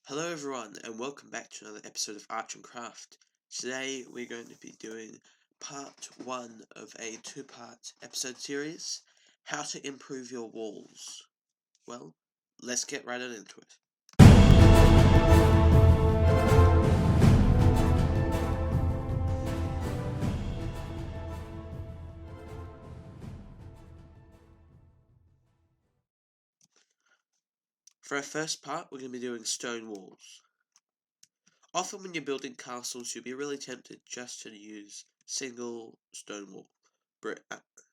Hello everyone and welcome back to another episode of Arch&Craft. Today we're going to be doing part 1 of a 2-part episode series, How to Improve Your Walls. Well, let's get right on into it. For our first part, we're going to be doing stone walls. Often when you're building castles, you'll be really tempted just to use single stone wall,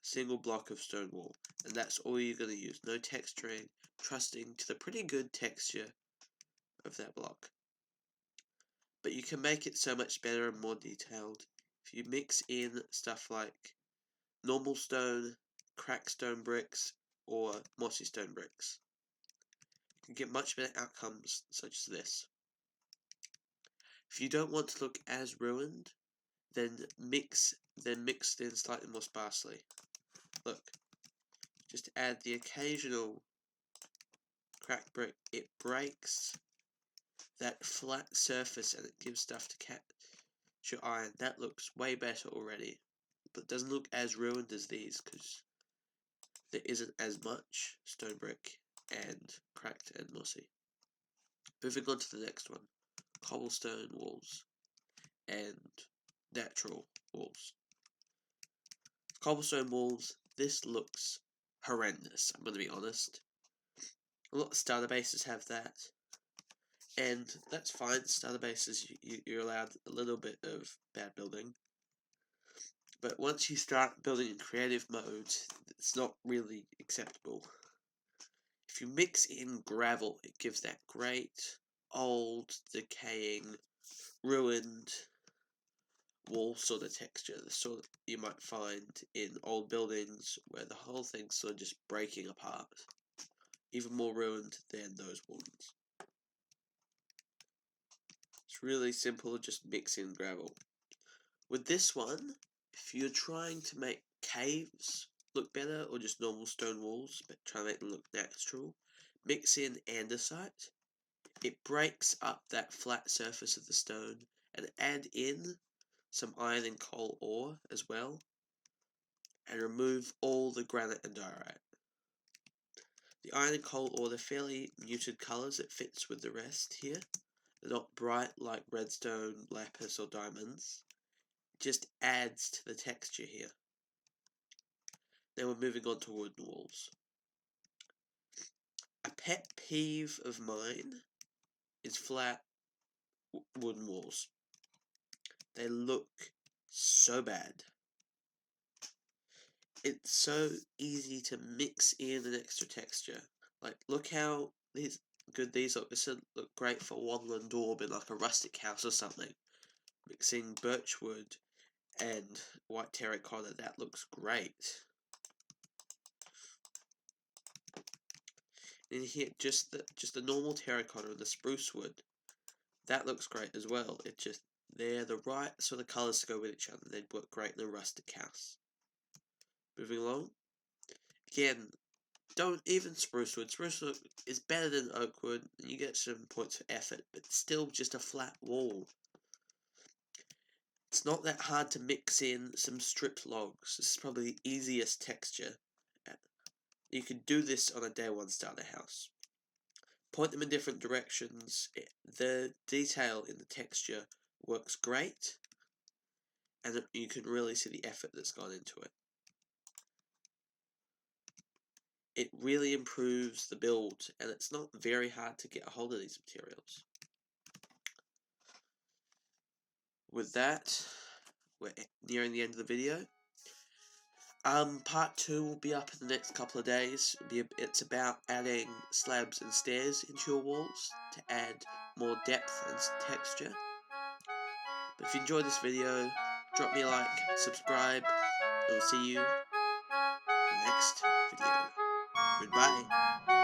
single block of stone wall, and that's all you're going to use. No texturing, trusting to the pretty good texture of that block. But you can make it so much better and more detailed if you mix in stuff like normal stone, cracked stone bricks, or mossy stone bricks. You can get much better outcomes such as this. If you don't want to look as ruined, then mix in slightly more sparsely. Look, just add the occasional cracked brick. It breaks that flat surface and it gives stuff to catch your eye. That looks way better already, but doesn't look as ruined as these because there isn't as much stone brick and cracked and mossy. Moving on to the next one, cobblestone walls and natural walls. Cobblestone walls, this looks horrendous, I'm going to be honest. A lot of starter bases have that, and that's fine. Starter bases, you're allowed a little bit of bad building. But once you start building in creative mode, it's not really acceptable. If you mix in gravel, it gives that great, old, decaying, ruined wall sort of texture, the sort of you might find in old buildings where the whole thing's sort of just breaking apart. Even more ruined than those ones. It's really simple, just mix in gravel. With this one, if you're trying to make caves look better, or just normal stone walls, but try to make them look natural, mix in andesite. It breaks up that flat surface of the stone, and add in some iron and coal ore as well, and remove all the granite and diorite. The iron and coal ore, they're fairly muted colours, it fits with the rest here. They're not bright like redstone, lapis or diamonds. It just adds to the texture here. Now we're moving on to wooden walls. A pet peeve of mine is flat wooden walls. They look so bad. It's so easy to mix in an extra texture. Like, look how good these look. This would look great for Wadland Daub in like a rustic house or something. Mixing birchwood and white terracotta, that looks great. In here, just the normal terracotta and the spruce wood, that looks great as well. It just, they're the right sort of colours to go with each other. They'd work great in a rustic house. Moving along. Again, don't even spruce wood. Spruce wood is better than oak wood, and you get some points for effort, but still just a flat wall. It's not that hard to mix in some stripped logs. This is probably the easiest texture. You could do this on a day 1 starter house. Point them in different directions. The detail in the texture works great, and you can really see the effort that's gone into it. It really improves the build, and it's not very hard to get a hold of these materials. With that, we're nearing the end of the video. Part 2 will be up in the next couple of days. It's about adding slabs and stairs into your walls to add more depth and texture. But if you enjoyed this video, drop me a like, subscribe, and we'll see you in the next video. Goodbye.